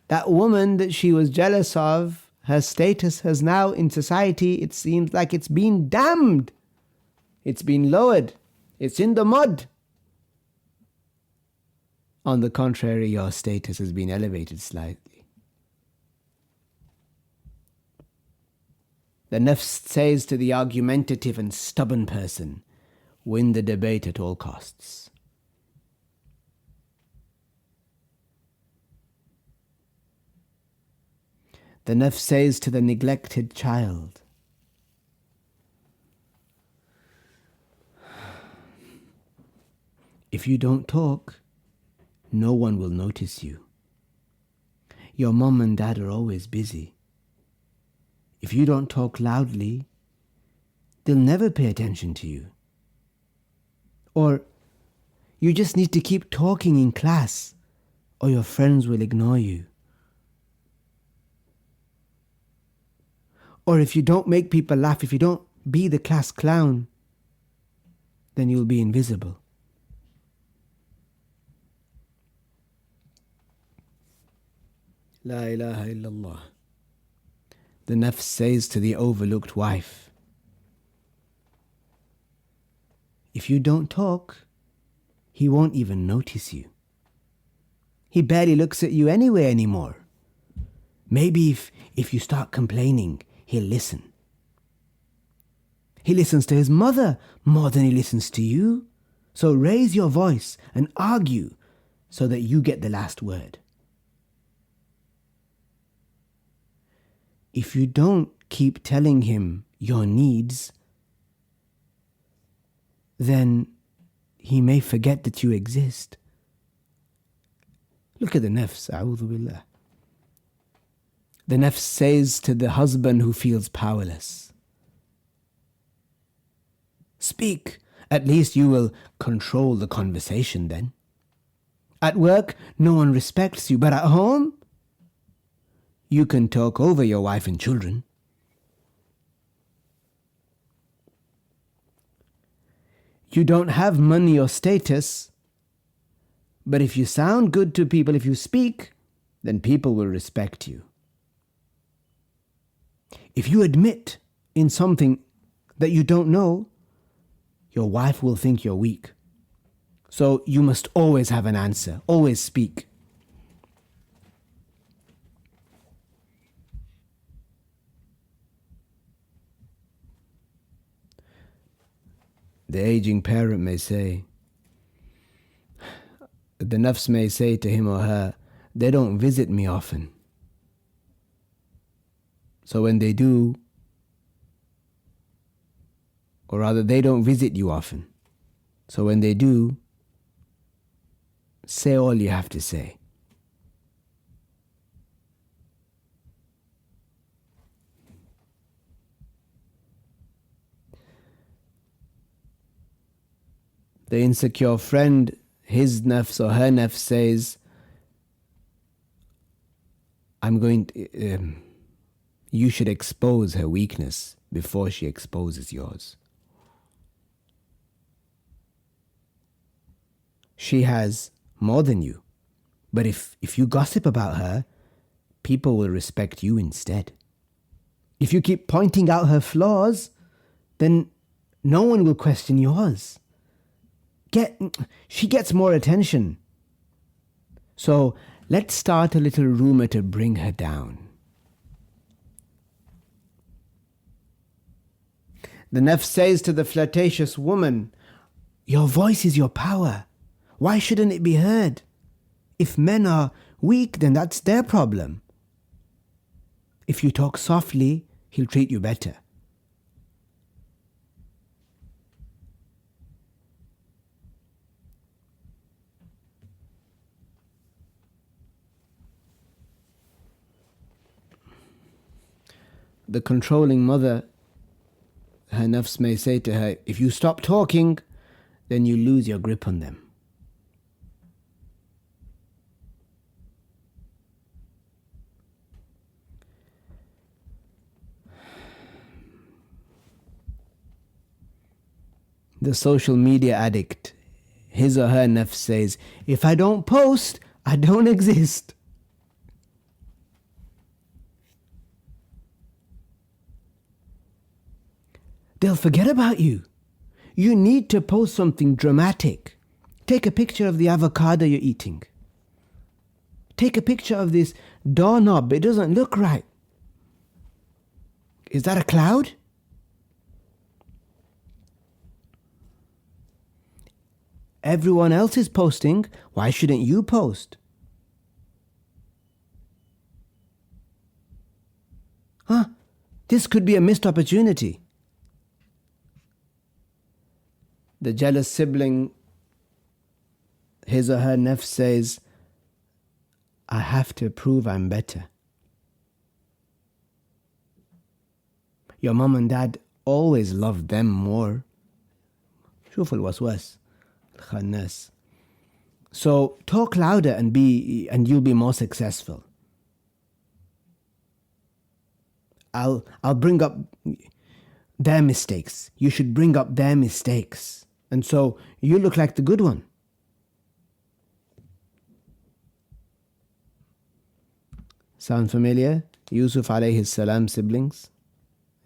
That woman that she was jealous of, her status has now in society, it seems like it's been damned. It's been lowered. It's in the mud. On the contrary, your status has been elevated slightly. The Nafs says to the argumentative and stubborn person, win the debate at all costs. The Nafs says to the neglected child, if you don't talk, no one will notice you. Your mom and dad are always busy. If you don't talk loudly, they'll never pay attention to you. Or you just need to keep talking in class, or your friends will ignore you. Or if you don't make people laugh, if you don't be the class clown, then you'll be invisible. La ilaha illallah. The Nafs says to the overlooked wife, if you don't talk, he won't even notice you. He barely looks at you anyway anymore. Maybe if you start complaining, he'll listen. He listens to his mother more than he listens to you. So raise your voice and argue so that you get the last word. If you don't keep telling him your needs, then he may forget that you exist. Look at the Nafs, a'udhu billah. The Nafs says to the husband who feels powerless, speak, at least you will control the conversation then. At work, no one respects you, but at home, you can talk over your wife and children. You don't have money or status, But if you sound good to people, if you speak, then people will respect you. If you admit in something that you don't know, your wife will think you're weak. So you must always have an answer, always speak. The aging parent may say, the Nafs may say to him or her, they don't visit me often. So when they do, or rather they don't visit you often. So when they do, say all you have to say. The insecure friend, his nafs or her nafs says, you should expose her weakness before she exposes yours. She has more than you, but if you gossip about her, people will respect you instead. If you keep pointing out her flaws, then no one will question yours. She gets more attention. So let's start a little rumor to bring her down. The Nafs says to the flirtatious woman, your voice is your power. Why shouldn't it be heard? If men are weak, then that's their problem. If you talk softly, he'll treat you better. The controlling mother, her nafs may say to her, if you stop talking, then you lose your grip on them. The social media addict, his or her nafs says, if I don't post, I don't exist. They'll forget about you. You need to post something dramatic. Take a picture of the avocado you're eating. Take a picture of this doorknob. It doesn't look right. Is that a cloud? Everyone else is posting. Why shouldn't you post? This could be a missed opportunity. The jealous sibling, his or her nafs says, I have to prove I'm better. Your mom and dad always loved them more. شوف الوسواس الخناس. So talk louder and you'll be more successful. I'll bring up their mistakes. You should bring up their mistakes. And so you look like the good one. Sound familiar? Yusuf alayhi salam siblings,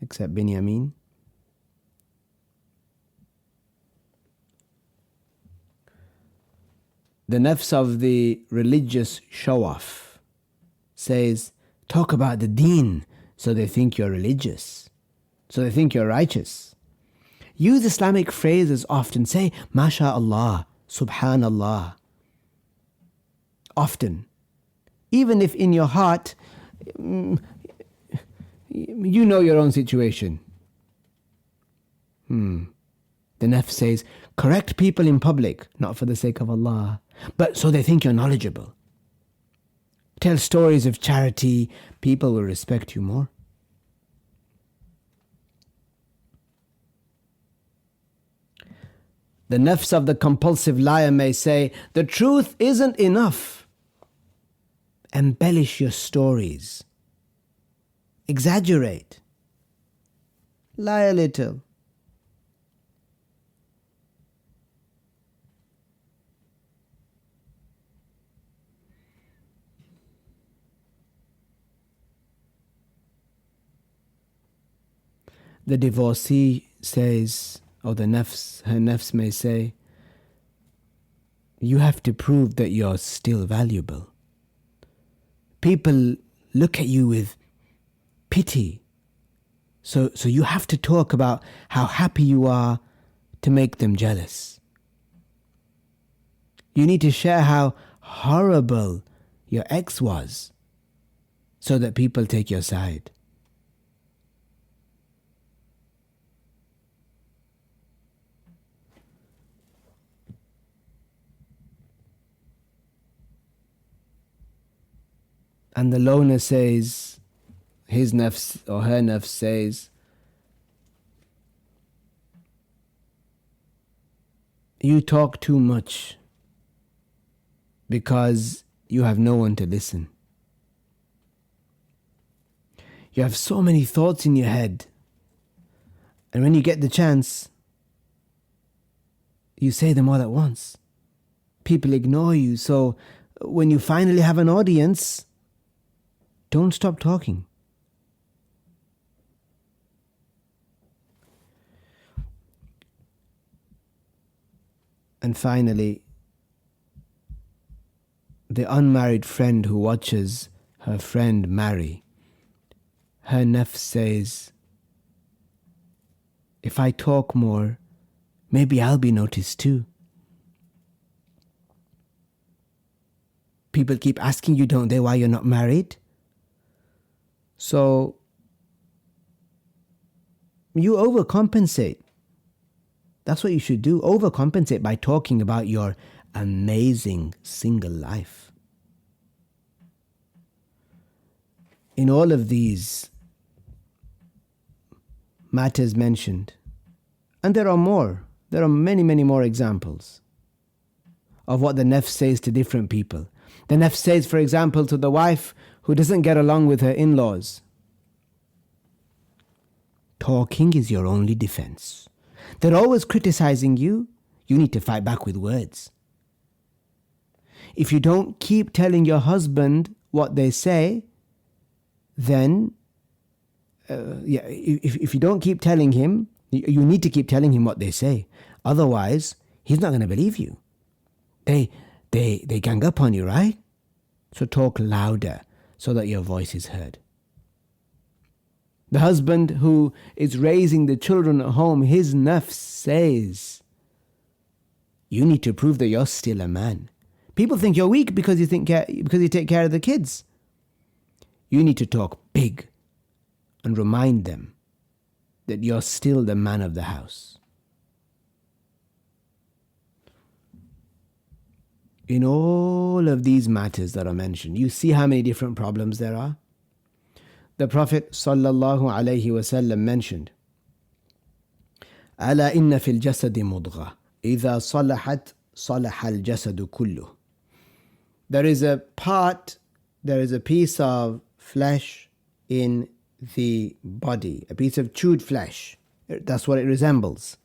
except Binyamin. The nafs of the religious show-off says, talk about the deen so they think you're religious, so they think you're righteous. Use Islamic phrases often. Say, MashaAllah, Subhanallah. Often. Even if in your heart, you know your own situation. The nafs says, correct people in public, not for the sake of Allah, but so they think you're knowledgeable. Tell stories of charity, people will respect you more. The nafs of the compulsive liar may say, the truth isn't enough. Embellish your stories. Exaggerate. Lie a little. The divorcee says, or her nafs may say, you have to prove that you're still valuable. People look at you with pity. So you have to talk about how happy you are to make them jealous. You need to share how horrible your ex was so that people take your side. And the loner says, his nafs or her nafs says, you talk too much because you have no one to listen. You have so many thoughts in your head, and when you get the chance, you say them all at once. People ignore you, so when you finally have an audience, don't stop talking. And finally, the unmarried friend who watches her friend marry, her nafs says, if I talk more, maybe I'll be noticed too. People keep asking you, don't they, why you're not married? So you overcompensate. That's what you should do. Overcompensate by talking about your amazing single life. In all of these matters mentioned, and there are more, there are many, many more examples of what the nafs says to different people. The nafs says, for example, to the wife who doesn't get along with her in-laws, talking is your only defense. They're always criticizing you. You need to fight back with words. If you don't keep telling your husband what they say, then, if you don't keep telling him, you need to keep telling him what they say. Otherwise, he's not going to believe you. They gang up on you, right? So talk louder so that your voice is heard. The husband who is raising the children at home, his nafs says, you need to prove that you're still a man. People think you're weak because you take care of the kids. You need to talk big and remind them that you're still the man of the house. In all of these matters that are mentioned, you see how many different problems there are? The Prophet ﷺ mentioned, أَلَا إِنَّ فِي الْجَسَدِ مُضْغَةً إِذَا صَلَحَتْ صَلَحَ الْجَسَدُ كُلُّهُ. There is a piece of flesh in the body, a piece of chewed flesh. That's what it resembles.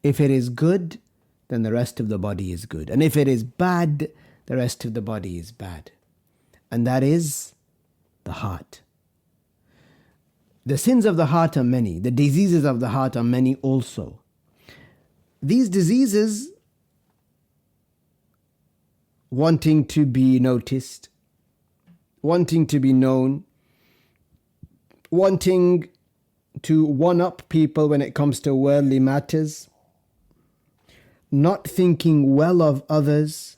If it is good, then the rest of the body is good. And if it is bad, the rest of the body is bad. And that is the heart. The sins of the heart are many. The diseases of the heart are many also. These diseases, wanting to be noticed, wanting to be known, wanting to one-up people when it comes to worldly matters, not thinking well of others,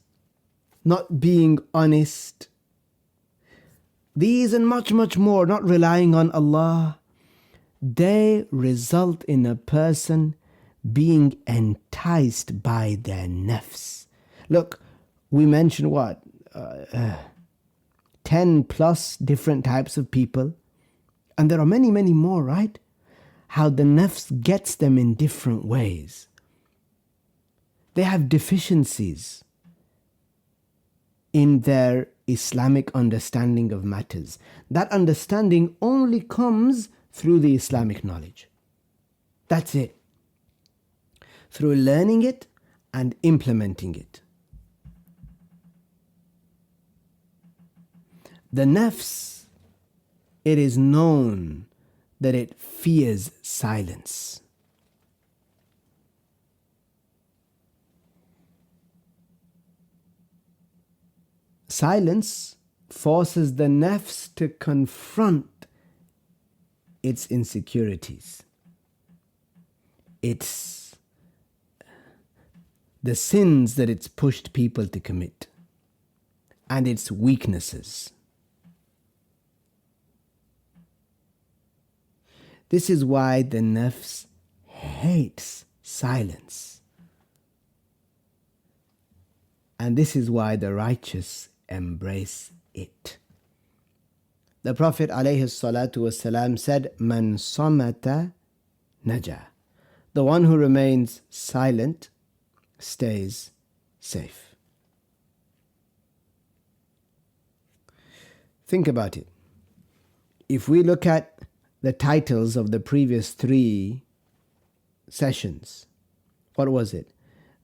not being honest, these and much, much more, not relying on Allah, they result in a person being enticed by their nafs. Look, we mentioned 10 plus different types of people, and there are many, many more, right? How the nafs gets them in different ways. They have deficiencies in their Islamic understanding of matters. That understanding only comes through the Islamic knowledge. That's it. Through learning it and implementing it. The nafs, it is known that it fears silence. Silence forces the nafs to confront its insecurities. It's the sins that it's pushed people to commit and its weaknesses. This is why the nafs hates silence. And this is why the righteous embrace it. The Prophet ﷺ said, "Man samata naja." The one who remains silent stays safe. Think about it. If we look at the titles of the previous 3 sessions, what was it?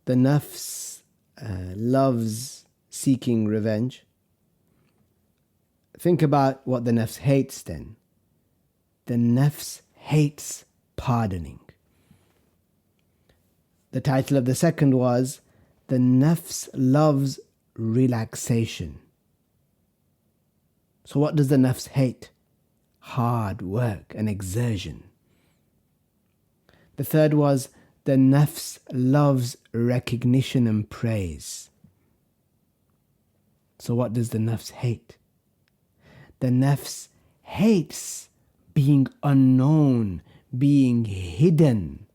The nafs loves seeking revenge. Think about what the nafs hates then. The nafs hates pardoning. The title of the second was, the nafs loves relaxation. So what does the nafs hate? Hard work and exertion. The third was, the nafs loves recognition and praise. So what does the nafs hate? The nafs hates being unknown, being hidden,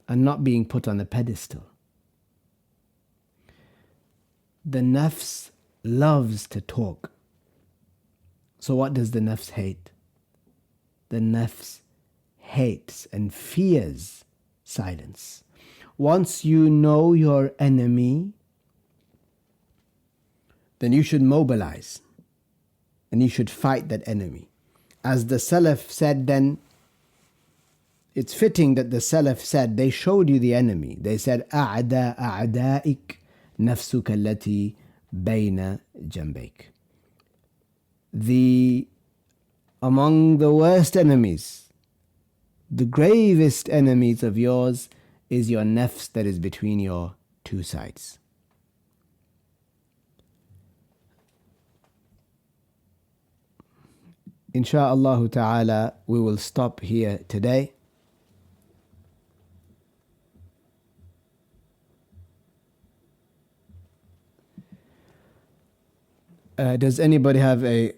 and not being put on a pedestal. The nafs loves to talk. So what does the nafs hate? The nafs hates and fears silence. Once you know your enemy, then you should mobilize and you should fight that enemy. As the Salaf said then, it's fitting that the Salaf said, they showed you the enemy. They said, أَعْدَى أَعْدَائِكَ نَفْسُكَ الَّتِي بَيْنَ جَنْبَيْكَ. Among the worst enemies, the gravest enemies of yours is your nafs that is between your 2 sides. Insha'Allah ta'ala, we will stop here today. Does anybody have a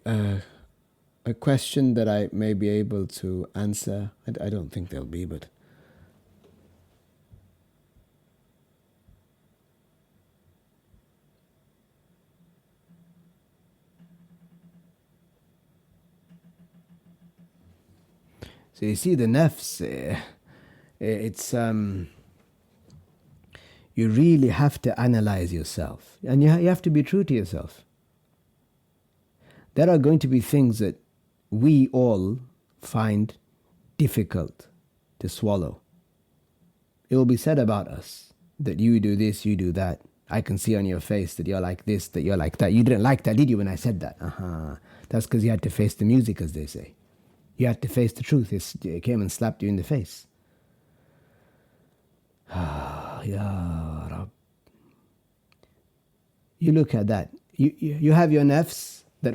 question that I may be able to answer? I don't think there'll be, but... So you see, the nafs, it's... you really have to analyze yourself. And you have to be true to yourself. There are going to be things that we all find difficult to swallow. It will be said about us that you do this, you do that. I can see on your face that you're like this, that you're like that. You didn't like that, did you, when I said that? That's because you had to face the music, as they say. You had to face the truth. It came and slapped you in the face. Ya Rab. You look at that. You have your nafs that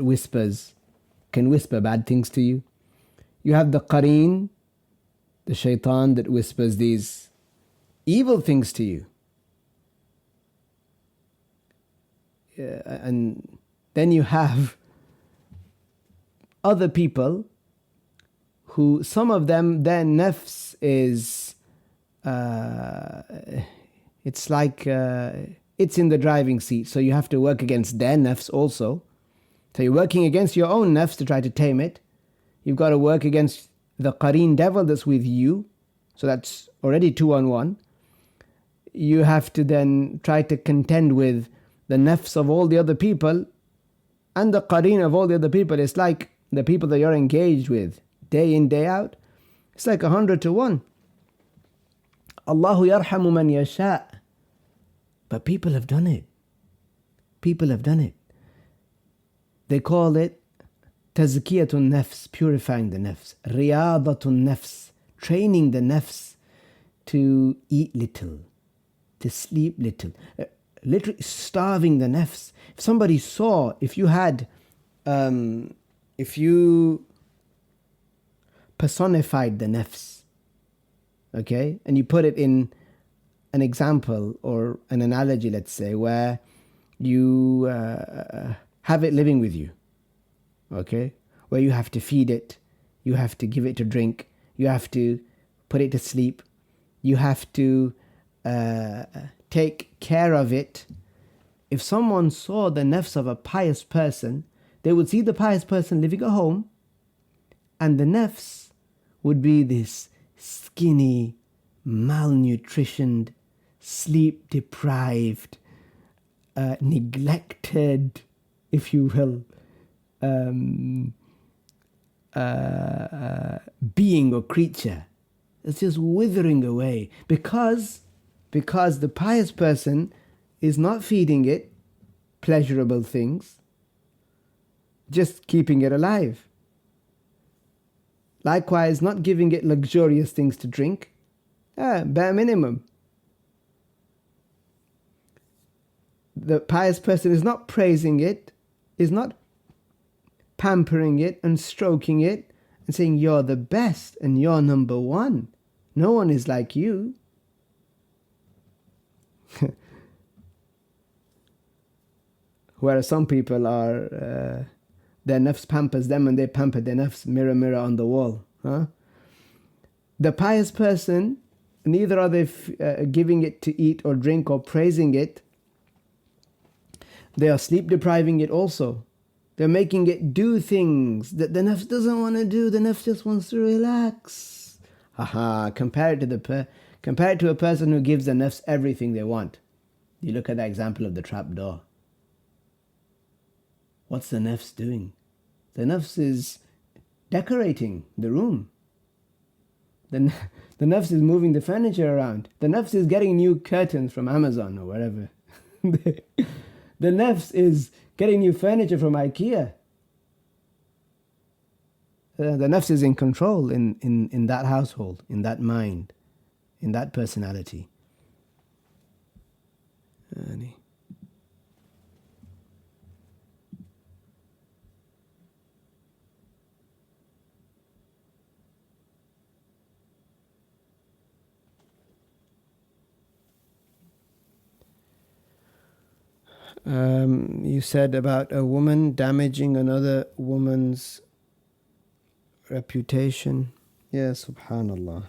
can whisper bad things to you. You have the qareen, the shaitan, that whispers these evil things to you. And then you have other people who, some of them, their nafs is, it's like, it's in the driving seat. So you have to work against their nafs also. So you're working against your own nafs to try to tame it. You've got to work against the qareen devil that's with you. So that's already 2 on 1. You have to then try to contend with the nafs of all the other people and the qareen of all the other people. It's like the people that you're engaged with day in, day out. It's like 100 to 1. Allahu yarhamu man yasha'. But people have done it. People have done it. They call it Tazkiyatun nafs, purifying the nafs. Riyadatun nafs, training the nafs to eat little, to sleep little. Literally starving the nafs. If somebody saw, if you personified the nafs, okay, and you put it in an example or an analogy, let's say, where you have it living with you, okay, where you have to feed it, you have to give it to drink, you have to put it to sleep, you have to take care of it. If someone saw the nafs of a pious person, they would see the pious person living at home, and the nafs would be this skinny, malnutritioned, sleep deprived, neglected, if you will, being or creature. It's just withering away because the pious person is not feeding it pleasurable things, just keeping it alive. Likewise, not giving it luxurious things to drink, bare minimum. The pious person is not praising it, is not pampering it and stroking it and saying, you're the best and you're number one. No one is like you. Whereas some people are, their nafs pampers them and they pamper their nafs, mirror, mirror on the wall. Huh? The pious person, neither are they giving it to eat or drink or praising it. They are sleep depriving it also. They're making it do things that the nafs doesn't want to do. The nafs just wants to relax. Compare it to a person who gives the nafs everything they want. You look at the example of the trap door. What's the nafs doing? The nafs is decorating the room. The nafs is moving the furniture around. The nafs is getting new curtains from Amazon or wherever. The nafs is getting new furniture from IKEA. The nafs is in control in that household, in that mind, in that personality. You said about a woman damaging another woman's reputation. Yeah, subhanallah.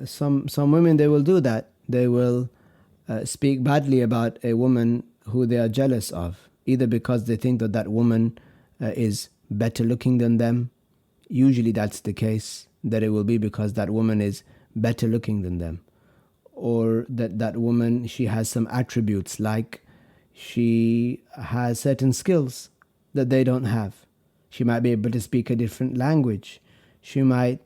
Some women, they will do that. They will speak badly about a woman who they are jealous of, either because they think that that woman is better looking than them. Usually that's the case, that it will be because that woman is better looking than them, or that woman, she has some attributes, like she has certain skills that they don't have. She might be able to speak a different language. She might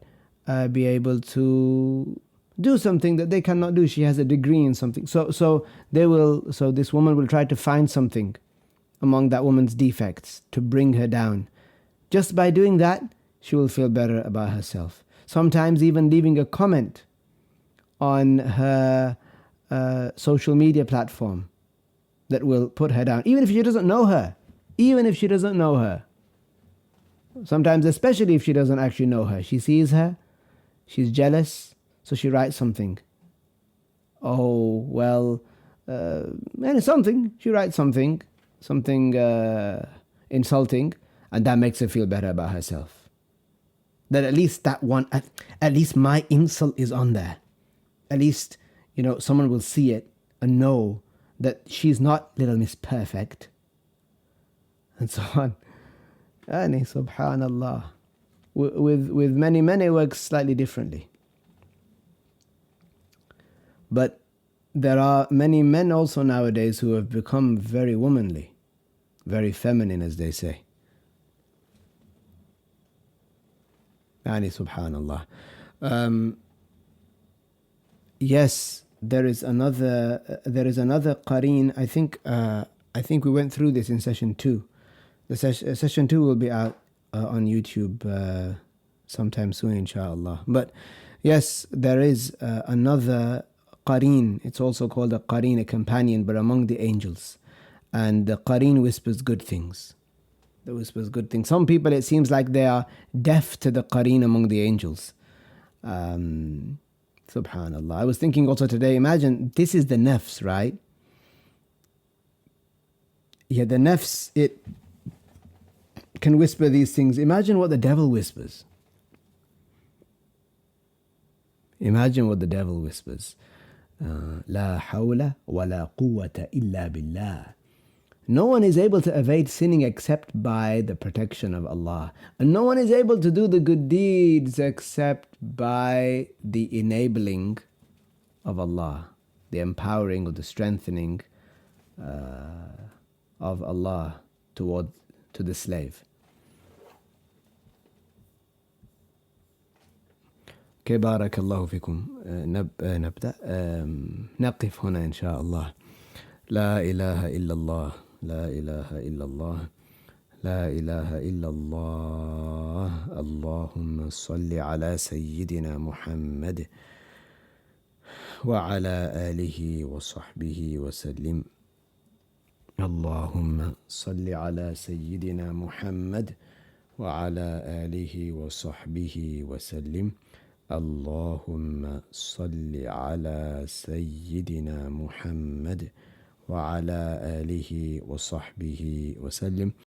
be able to do something that they cannot do. She has a degree in something. So this woman will try to find something among that woman's defects to bring her down. Just by doing that, she will feel better about herself. Sometimes even leaving a comment on her social media platform that will put her down, even if she doesn't know her. Sometimes, especially if she doesn't actually know her, she sees her, she's jealous, so she writes something. She writes something insulting, and that makes her feel better about herself. That at least my insult is on there. At least, someone will see it and know that she's not Little Miss Perfect, and so on. Subhanallah. With many it works slightly differently. But there are many men also nowadays who have become very womanly, very feminine, as they say. Subhanallah. Yes, there is another qareen. I think I think we went through this in session 2. The session 2 will be out on YouTube sometime soon, inshallah. But yes, there is another qareen. It's also called a qareen, a companion, but among the angels. And the qareen whispers good things. That whispers good things. Some people, it seems like they are deaf to the qareen among the angels. Subhanallah. I was thinking also today, imagine this is the nafs, right? Yeah, the nafs, it can whisper these things. Imagine what the devil whispers. Imagine what the devil whispers. لا حول ولا قوة إلا بالله. No one is able to evade sinning except by the protection of Allah. And no one is able to do the good deeds except by the enabling of Allah, the empowering or the strengthening of Allah to the slave. Okay, بارك الله فيكم. نبدأ. نقف هنا إن شاء الله. لا إله إلا الله. لا إله إلا الله. لا إله إلا الله. اللهم صل على سيدنا محمد وعلى آله وصحبه وسلم. اللهم صل على سيدنا محمد وعلى آله وصحبه وسلم. اللهم صل على سيدنا محمد وعلى آله وصحبه وسلم.